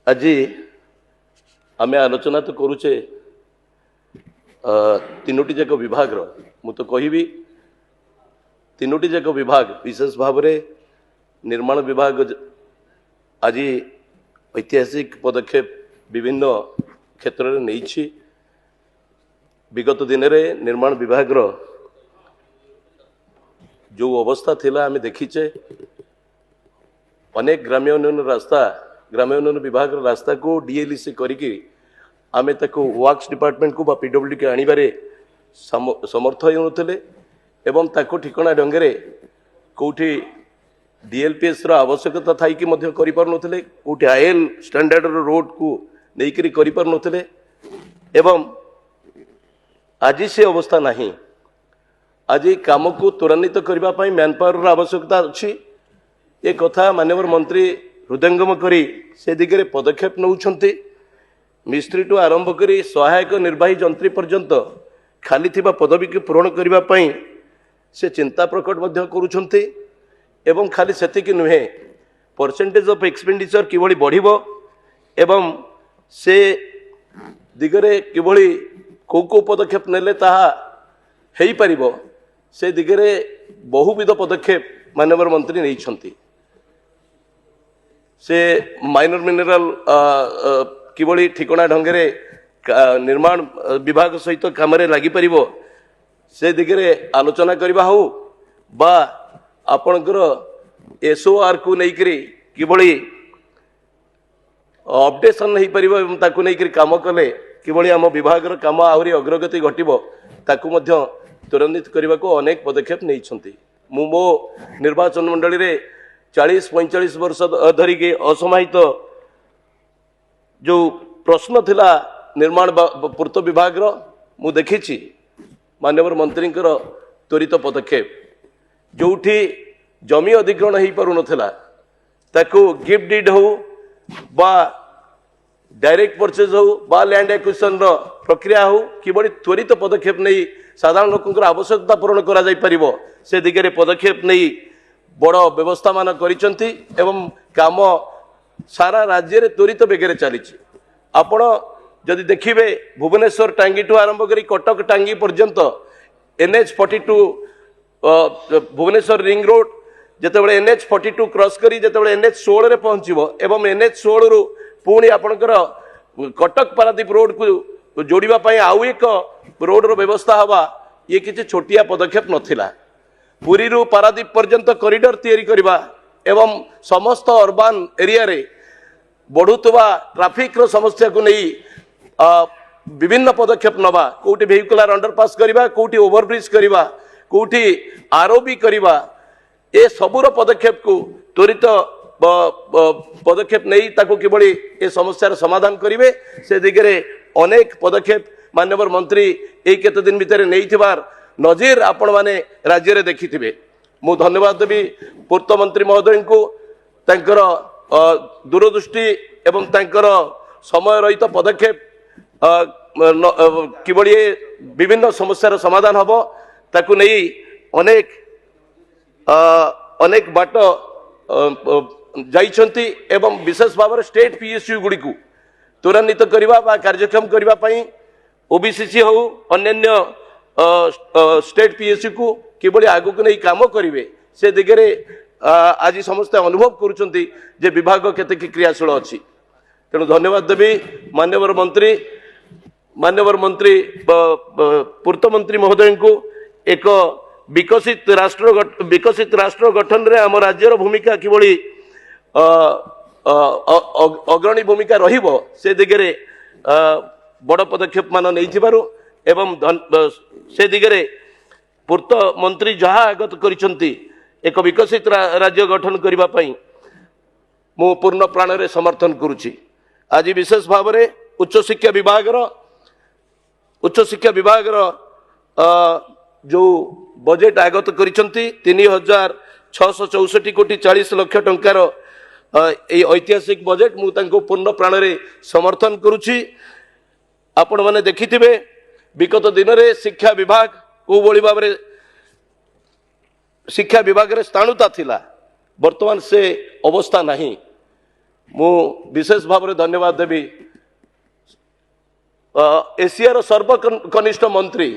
आज आम आलोचना तो करुचे तीनोटी जाक विभाग मु तो कहबी तीनोटी जाक विभाग विशेष भाव में निर्माण विभाग आज ऐतिहासिक पदक्षेप विभिन्न क्षेत्र में नहीं। विगत दिन में निर्माण विभाग जो अवस्था थिला आम देखीचे अनेक ग्राम्य उन्नयन रास्ता ग्राम्य उन्नयन विभाग रास्ता को डीएलसी करिकी आमे ताको वर्क्स डिपार्टमेंट को पीडब्ल्यूडी के आनिबारे समर्थ होउनथले एवं ताको ठिकना ढंगे कोठी डीएलपीएस रो आवश्यकता थाई कि मध्य करि पारनथले कोठी आईएल स्टैंडर्ड रोड को नेइकरी करि पारनथले एवं आज से अवस्था नहीं। आज काम को त्वरान्वित करबा पई मैन पावर आवश्यकता अछि। ए कथा माननीय मंत्री हृदयंगम करी से दिगरे पदक्षेप नौछंती। मिस्त्री टू आरंभ करी सहायक निर्वाही जंत्री पर्यंत खाली थिबा पदवी के पूरण करबा पई से चिंता प्रकट मध्य करूछंती एवं खाली सेतिक नुहे परसेंटेज ऑफ एक्सपेंडिचर किभली बढ़िबो एवं से दिगरे किभली को पदक्षेप नेले ताहा हेई परिबो से दिगरे बहुविध पदक्षेप माननीय मंत्री नहीं छंती। से माइनर मिनरल किभली ठिकना ढंगे निर्माण विभाग सहित काम लगी परिबो से दिगरे आलोचना करबा हो बा आपणकर एसओआर को लेकरी किभली अपडेशन नहीं परिबो एवं ताकू लेकरी काम कले किभली आम विभाग काम आहरी अग्रगति घटिबो ताकू मध्य त्वरान्वित करने को अनेक पदक्षेप नहीं छंती। मु मो निर्वाचन मंडली रे 40-45 वर्ष धरिके असमाहित जो प्रश्न थिला निर्माण पूर्त विभाग मु देखी माननीय मंत्री त्वरित पदक्षेप जोठी जमी अधिग्रहण हो पारु नथिला ताकू गिफ्ट डीड हो बा डायरेक्ट परचेज हो बा लैंड एक्विजिशन प्रक्रिया हो किबड़ी त्वरित पदक्षेप नहीं साधारण लोकंकर आवश्यकता पूरण करा जाई परिबो से दिगरे पदक्षेप नहीं बड़ व्यवस्था मान करिसंती एवं काम सारा राज्य रे त्वरित बेगरे चली। आपण जदि देखिबे भुवनेश्वर टांगी टू आरंभ करी कटक टांगी पर्यंत NH42 भुवनेश्वर रिंग रोड जेतेबेले NH42 क्रॉस करी जेतेबेले NH16 रे पहुंचीबो एवं NH16 रु पुणी आपणकर कटक पारादीप रोड को जोड़िबा पई आउ एक रोड रो व्यवस्था हवा ये किसी छोटिया पदक्षेप नथिला। पुरी रु पारादीप पर्यंत कॉरिडोर तैयारी करबा एवं समस्त अर्बान एरिया रे बढ़ुतवा ट्रैफिक रो समस्या को नहीं विभिन्न पदक्षेप नवा कोठी वेहिकुलर अंडरपास करबा कोठी ओवरब्रिज करबा कोठी आरओबी करबा ए सबुर पदक्षेप को त्वरित पदक्षेप नहीं ताको किभली ए समस्यार समाधान करिवे से दिगरे अनेक पदक्षेप माननीय मंत्री एई केते दिन भितर नहीं थिबार नजीर आपण माने राज्य रे देखिथिबे। मु धन्यवाद देबी पूर्त मंत्री महोदय को तांकर दूरदृष्टि एवं तांकर समय रहित पदक्षेप किभली विभिन्न समस्यार समाधान हबो ताकू नहीं अनेक अनेक बाट जाइछंती एवं विशेष भाव स्टेट पीएसयू गुड़ी को त्वरान्वित करबा बा कार्यक्षम करबा पई ओबीसीसी हो अन्य स्टेट पीएसयू को किभली आगु को नहीं काम करिवे से दिगरे आज समस्त अनुभव करुचंती जे विभाग केते क्रियाशील अछि। तेणु धन्यवाद देबी माननीय मंत्री पूर्त मंत्री महोदय को एक विकसित राष्ट्र गठन रे आम राज्यर भूमिका किभली अग्रणी भूमिका रहिबो से दिगरे बड़ पदक्षेप मान नहीं थिबारु एवं से दिगरे पूर्त मंत्री जहा आगत करिसंती एक विकसित राज्य गठन करबा पई मु पूर्ण प्राण रे समर्थन करुछि। आज विशेष भाव में उच्च शिक्षा विभाग जो बजेट आगत करिसंती 3664 कोटी 40 लाख टंकार ऐतिहासिक बजेट मु तांको पूर्ण प्राण रे समर्थन करुछि। आपण माने देखिथिबे विगत दिन रे शिक्षा विभाग को बोली भाव में शिक्षा विभाग रे स्थाणुता थिला वर्तमान से अवस्था नहीं। मु विशेष भाव में धन्यवाद देवी एशियार सर्वकनिष्ठ मंत्री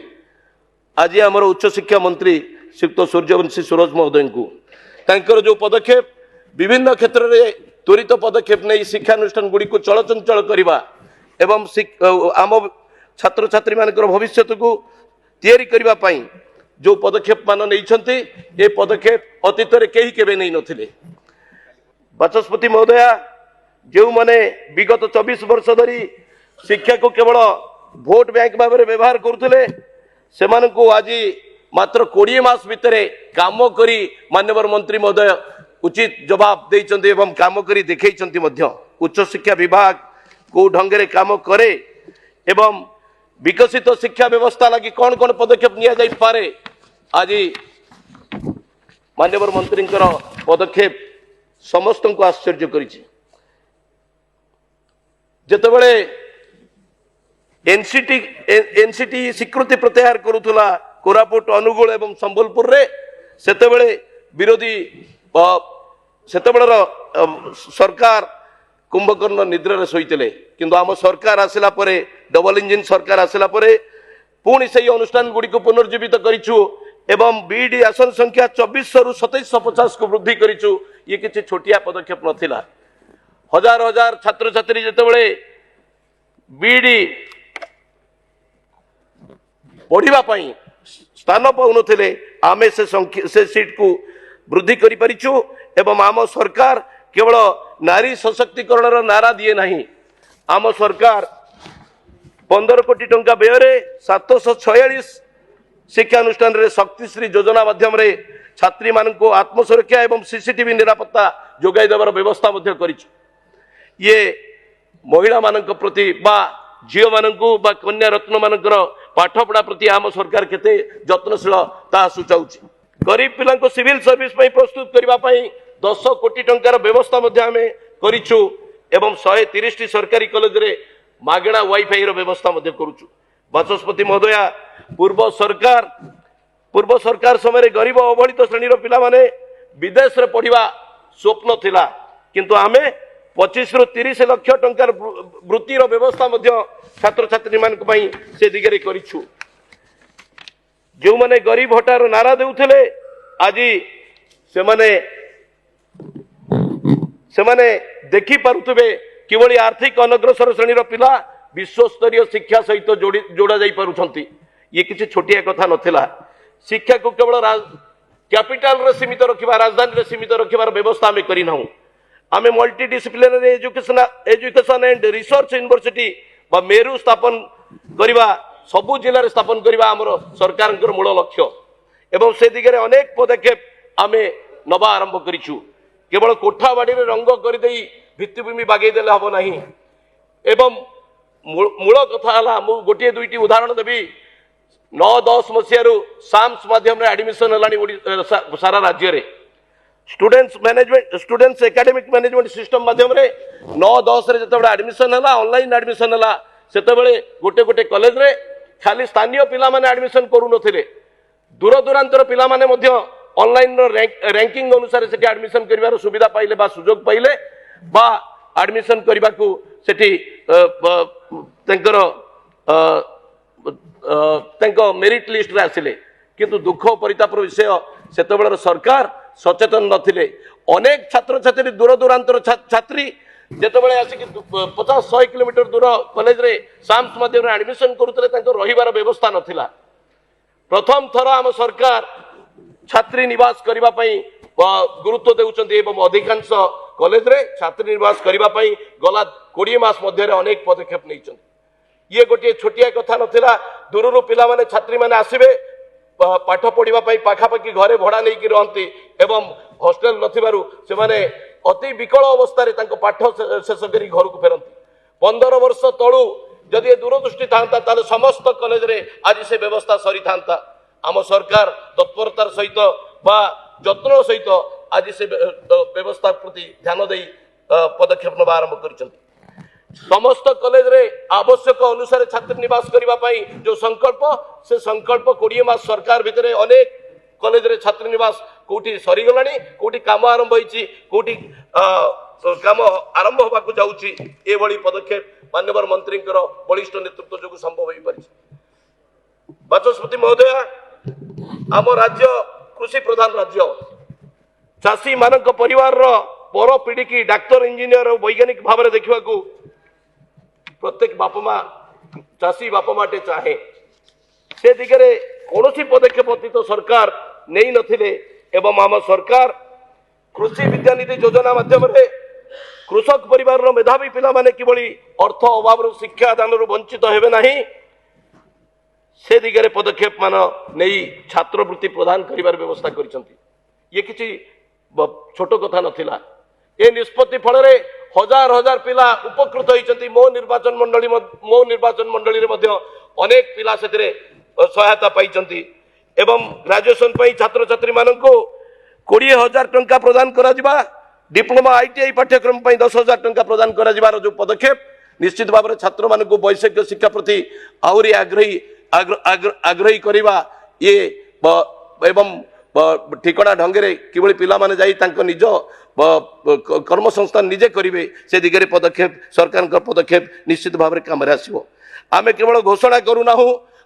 आज आमर उच्च शिक्षा मंत्री श्रीयुक्त सूर्यवंशी सूरज महोदय को तांकर जो पदक्षेप विभिन्न क्षेत्र में त्वरित पदक्षेप नहीं शिक्षानुष्ठान गुड़ी को चलचंचल करवा एवं आम छात्र छात्री मान भविष्य को तैयारी करने पाई जो पदक्षेप मान नहीं ये पदक्षेप अतीत में कहीं केवे नहीं नथिले। बाचस्पति महोदया जो माने विगत 24 वर्ष धरी शिक्षा को केवल भोट बैंक भाव में व्यवहार करुले से आज मात्र 20 मास भितर काम करी माननीय मंत्री महोदय उचित जवाब देइचंती एवं काम करी देखैचंती मध्य उच्च शिक्षा विभाग को ढंगे काम करे एवं विकसित शिक्षा व्यवस्था लगी कौन कौन पदक्षेप निया जाई पारे आज माननीय मंत्री पदक्षेप समस्त को आश्चर्य करिछि। जेतेबेले एनसीटी स्वीकृति प्रत्याहार करुला कोरापुट अनुगुल एवं संबलपुर रे सेतेबेले विरोधी सेतेबेलर सरकार कुंभकर्ण निद्रा शोते किंतु आम सरकार आसला परे डबल इंजिन सरकार आसला परे पुणी से अनुष्ठान गुड़ी को पुनर्जीवित करिछु एवं बीडी आसन संख्या 2400 रु 2750 को वृद्धि करिछु। ये किसी छोटिया पदक्षेप नथिला। हजार हजार छात्र छात्री जेतेबेले बीडी पढ़िबा पई स्थान पाउनथिले आमे से सीट को वृद्धि करि परिछु एवं आम सरकार केवल नारी सशक्तिकरण नारा दिए नहीं। आम सरकार 15 कोटी टंका व्यय 746 शिक्षानुष्ठान रे शक्तिश्री योजना माध्यम रे छात्री मान को आत्मसुरक्षा एवं सीसीटीवी निरापत्ता जोगाई देवार व्यवस्था मध्य करिछु। ये महिला मानक प्रति बा झील मानकु बा कन्या रत्न मानकर पाठपढ़ा प्रति आम सरकार केते जत्नशील ता सूचाउछि। गरीब पिला को सिविल सर्विस पई प्रस्तुत करबा पई 10 कोटी टंकार व्यवस्था मध्य आमे करिछु एवं 130 टी सरकारी कॉलेज रे मागणा वाईफाई रो व्यवस्था मध्य करूछु। बाचस्पति महोदया पूर्व सरकार समय गरीब अवहेलित श्रेणी पिला माने विदेश रे पढ़िबा स्वप्न थिला किंतु आमे 25 रु 30 लाख टंकार वृत्तिर व्यवस्था मध्य छात्र छात्री मान पई से दिगरे करिछु। जो माने गरीब हटार नारा देउथिले आज से देखि पारुथिबे किभली आर्थिक अनग्रसर श्रेणी पिला विश्वस्तरीय शिक्षा सहित जोड़ा जाई पारुछंती। ये किसी छोटिया कथा नथिला। शिक्षा को केवल कैपिटल रे सीमित रखिबा राजधानी रे सीमित रखिबार व्यवस्था आमे करि नाहु। आमे multi disciplinary education and research university बा मेरु स्थापन करिबा सबु जिल्ला रे स्थापन करिबा हमर सरकार मूल लक्ष्य एवं से दिगरे अनेक पदक्षेप आमे नवा आरंभ करिछु। केवल कोठा बाड़ी रे रंग कर देई भित्तिभूमि बागै देले हबो नाही एवं मूल कथा हला मु गोटे दुईटी उदाहरण देबी। 9-10 मसियारू साम्स माध्यम रे एडमिशन हलानी सारा राज्य रे स्टूडेंट्स एकेडमिक मैनेजमेंट सिस्टम माध्यम रे 9-10 रे जतबे एडमिशन हला ऑनलाइन एडमिशन हला सेतबेले गोटे गोटे कॉलेज रे खाली स्थानीय पिला माने एडमिशन करू नथिले दूर दूरांतर पिला माने मध्य ऑनलाइन रैंकिंग अनुसार से एडमिशन करिवार सुविधा पाइले बा सुजोग पाइले बा एडमिशन करबा को सेठी तंकर मेरिट लिस्ट रे आसिले किंतु दुख परितापर विषय सेतबेलर सरकार सचेतन नथिले। अनेक छात्र छात्री दूर दूरांतर छात्री जेतबेले आसिक 50-100 किलोमीटर दूर कॉलेज रे साम्स माध्यम एडमिशन करुतले तंकर रहिबार व्यवस्था नथिला। प्रथम थर आम सरकार छात्री निवास करबा पई गुरुत्व देउचंती एवं अधिकांश कॉलेज रे छात्री निवास करबा पई गला 20 मास मध्य रे अनेक पदक्षेप नैचंती। ये गोटे छोटिया कथा नथिला। दूररू पिला माने छात्री माने आसीबे पाठ पढ़िबा पई पाखापाखि घरे भड़ा नहीं कि रहंती एवं हॉस्टल नथिबारु से माने अति विकल अवस्था रे तांको पाठ शेष करी घर को फेरंती। 15 वर्ष तळु जदि दूरदृष्टि थांता ताले समस्त कॉलेज रे आज से व्यवस्था सरी थांता। आम सरकार तत्परतार सहित बा जत्न सहित आज से व्यवस्था प्रति ध्यान दे पदक्षेप नवा आरंभ करिसंती। समस्त कॉलेज रे आवश्यक अनुसार छात्र निवास करबा पई जो संकल्प से संकल्प 20 मास सरकार भितरे अनेक कॉलेज रे छात्र निवास कोठी सरी गलानी कोठी काम आरंभ होईची कोठी काम आरंभ होगा जाऊँगी ये पदक्षेप माननीय मंत्री बलिष्ठ नेतृत्व जो संभव हो पारि। बाचस्पति महोदय आम राज्य कृषि प्रधान राज्य चाषी मान परिवार पर पीढ़ी की डाक्तर इंजीनियर और वैज्ञानिक भाव में देखा प्रत्येक बाप माँ चाषी बाप माटे चाहे से दिगरे कौन पदक्षेप अतीत सरकार नहीं नथिले एवं आम सरकार कृषि विद्यानिधि योजना माध्यम कृषक परिवार मेधावी पिला माने किभली अर्थ अभाव शिक्षा दान वंचित हेबे नाही से दिगरे पदक्षेप मान नहीं छात्रवृत्ति प्रदान करिवार व्यवस्था करिसंती। ये किछि छोट कथा नथिला। ए निष्पत्ति फल हजार हजार पिला उपकृत होइचंती। मो निर्वाचन मंडली रे मध्य अनेक पिला सेतिरे सहायता पाइचंती एवं ग्रेजुएशन पई छात्र छात्री माननको 20,000 टंका प्रदान करा जिबा डिप्लोमा आईटीआई पाठ्यक्रम पई 10,000 टंका प्रदान करा जिबार जो पदक्षेप निश्चित भाव में छात्र माननको वैषयिक शिक्षा प्रति आहुरी आग्रही करवा ये एवं ठिकଣା ढंगे किभली पिला माने जाई तांको निज कर्म संस्थान निजे करिवे से दिगरे पदक्षेप सरकार पदक्षेप निश्चित भाव में काम आसो। आमे केवल घोषणा करूना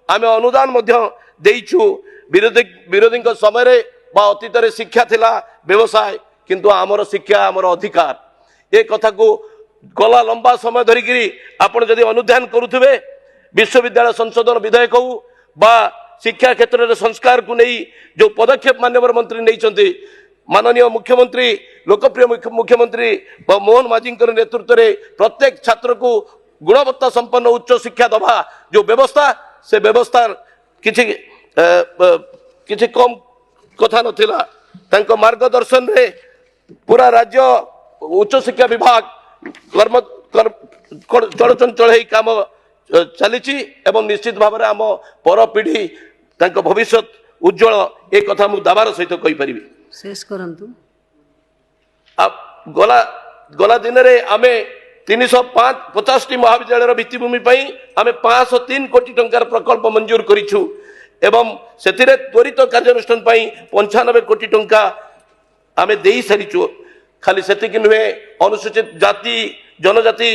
आमे अनुदान मध्य देइछु। विरोधी समय रे बा अतीत रे शिक्षा थिला व्यवसाय किंतु आमर शिक्षा आमर अधिकार ए कथा को गला लंबा समय धरिकी आपण जदि अनुध्यान करुथिबे विश्वविद्यालय संशोधन विधेयक हो बा शिक्षा क्षेत्र में संस्कार को नहीं जो पदक्षेप माननीय मंत्री नहीं माननीय मुख्यमंत्री लोकप्रिय मुख्यमंत्री मोहन माझी नेतृत्व में प्रत्येक छात्र को गुणवत्ता संपन्न उच्च शिक्षा दबा जो व्यवस्था से व्यवस्था किछि कम कथा नथिला। तांको मार्गदर्शन रे पूरा राज्य उच्च शिक्षा विभाग कर्म चलचंचल काम चली एवं निश्चित भाव में आम पर पीढ़ी भविष्य उज्जवल एक कथा मु दावार सहित कहि परिबी। शेष करंतु गला दिन रे आमे 350 टी महाविद्यालय भित्तिभूमि पई आमे 503 कोटी टंकार प्रकल्प मंजूर करिछु एवं सेथिरे त्वरित कार्यानुष्ठान पई 95 कोटी टंका आमे देई सारिछु। खाली सेतिक नुहे अनुसूचित जाति जनजाति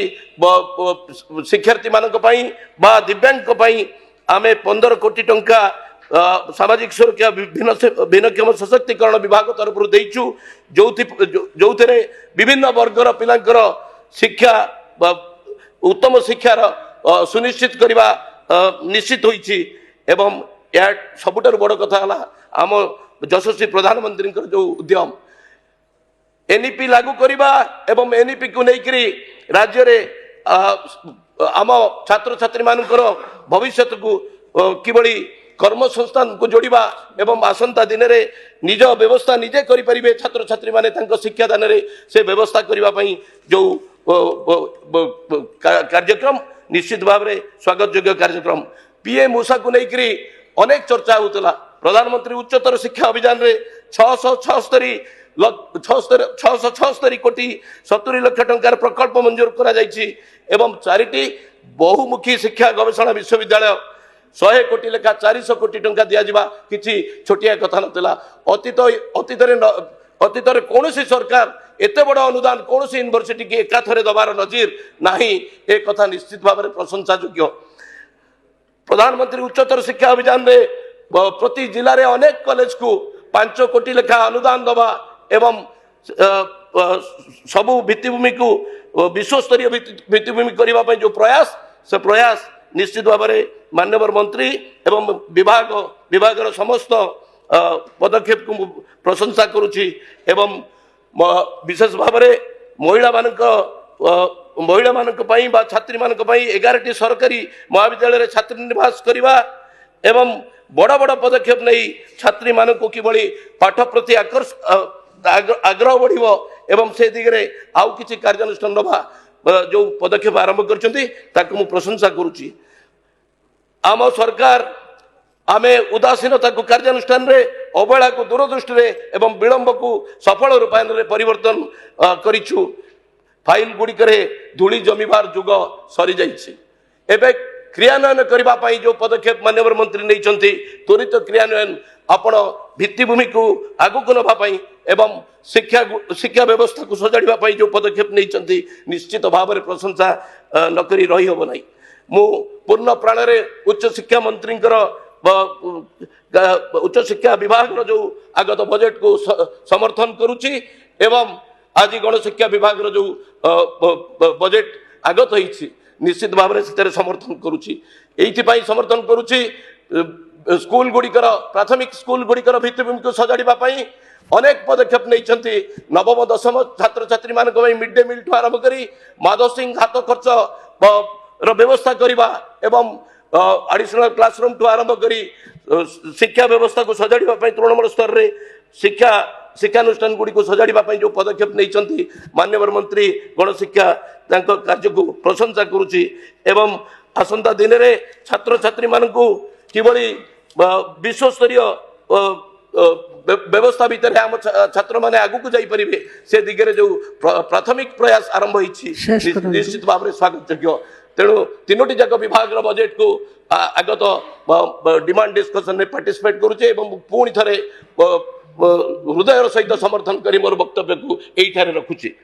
शिक्षार्थी मानक पई बा दिव्यांग पई आमे 15 कोटी टंका सामाजिक सुरक्षा भिन्नक्षम सशक्तिकरण विभाग तरफ देइछु जो विभिन्न वर्गर पिलांकर शिक्षा उत्तम शिक्षार सुनिश्चित करवा निश्चित होइछि एवं या सबुठारु बड़ कथा हला आम यशस्वी प्रधानमंत्री जो उद्यम एनईपी लागू करवा एवं एनईपी को लेकर राज्य रे आम छात्र छात्री मानकर भविष्य को किभली कर्म संस्थान को जोड़िबा एवं आसंता दिन रे निज व्यवस्था निजे करि परिबे छात्र छात्री माने तांको शिक्षा दान रे से व्यवस्था करबा पई जो कार्यक्रम निश्चित भाव में स्वागत योग्य कार्यक्रम पीएम ऊषा को लेकर अनेक चर्चा होता। प्रधानमंत्री उच्चतर शिक्षा अभियान रे 676 कोटी 70 लाख टंकार प्रकल्प मंजूर करा जायछि एवं 4टी बहुमुखी शिक्षा गवेषणा विश्वविद्यालय 100 कोटी लेखा 400 कोटी टंका दिया जिबा किछि छोटिया कथा नथिला। अतीत रे कौनसी सरकार एते बड़ अनुदान कौनसी यूनिवर्सिटी की एकाथरे दबार नजीर नाही ए कथा निश्चित भाव में प्रशंसा योग्य। प्रधानमंत्री उच्चतर शिक्षा अभियान रे प्रति जिला रे अनेक कॉलेज को 5 कोटी लेखा अनुदान दबा एवं सबु भित्तिभूमि को विश्वस्तरीय भित्तिभूमि करने जो प्रयास से प्रयास निश्चित भाव में माननीय मंत्री एवं विभाग समस्त पदक्षेप को प्रशंसा करुछि एवं विशेष भाव में महिला मानक पई बा छात्री मानक पई 11टी सरकारी महाविद्यालय रे छात्री निवास करवा एवं बड़ बड़ पदक्षेप नहीं छात्री मानक किभली पाठ प्रति आग्रह बढ़िबो एवं से दिगरे आउ किछि कार्यानुष्ठान नबा जो पदक्षेप आरंभ करछन्ती ताकु मु प्रशंसा करुछि। आम सरकार आमे उदासीनता को कार्यानुष्ठान रे अवहेला को दूरदृष्टि रे एवं विलंब को सफल रूपायन रे परिवर्तन करिछु। फाइल गुड़िक धूली जमीबार जुग सरी जाइछि। एबे क्रियान्वयन करबा पई जो पदक्षेप माननीय मंत्री नहीं त्वरित क्रियान्वयन आपण भित्तिभूमि को आगु को नबा पई एवं शिक्षा शिक्षा व्यवस्था को सजाड़ा जो पदक्षेप नहीं निश्चित भाव में प्रशंसा नकरी रही हम ना मु पूर्ण प्राण उच्च शिक्षा मंत्री उच्च शिक्षा विभाग जो आगत बजेट को समर्थन करुच्ची एवं आज गणशिक्षा विभाग जो बजेट आगत होती निश्चित भाव में समर्थन करुच्ची ये समर्थन करुच्ची स्कूल गुड़िकर प्राथमिक स्कूल गुड़िकर भित्तिभूमि को सजाड़ा अनेक पदक्षेप नहीं नवम दशम छात्र छात्री मान मिड डे मिल ठू आरंभ कर माधव सिंह हाथ खर्च व्यवस्था करवा एवं एडिशनल क्लासरूम ठू आरंभ कर शिक्षा व्यवस्था को सजाड़ा तृणमूल स्तर में शिक्षानुष्ठान गुड़ी को सजाड़ा जो पदक्षेप नहीं माननीय मंत्री गणशिक्षा कार्य को प्रशंसा करुच्ची एवं आसंता दिन में छात्र छात्री मान किभली विश्वस्तरीय व्यवस्था भितर आम छात्र मैंने आगू को जापर से दिगरे जो प्राथमिक प्रयास आरंभ होती निश्चित भाव में स्वागत योग्य तेणु तीनोटी जाक विभाग बजेट को आगत डिमांड डिस्कसन में पार्टिसिपेट करुचे पुणी थे हृदय सहित समर्थन कर मोर वक्तव्य को यही रखुची।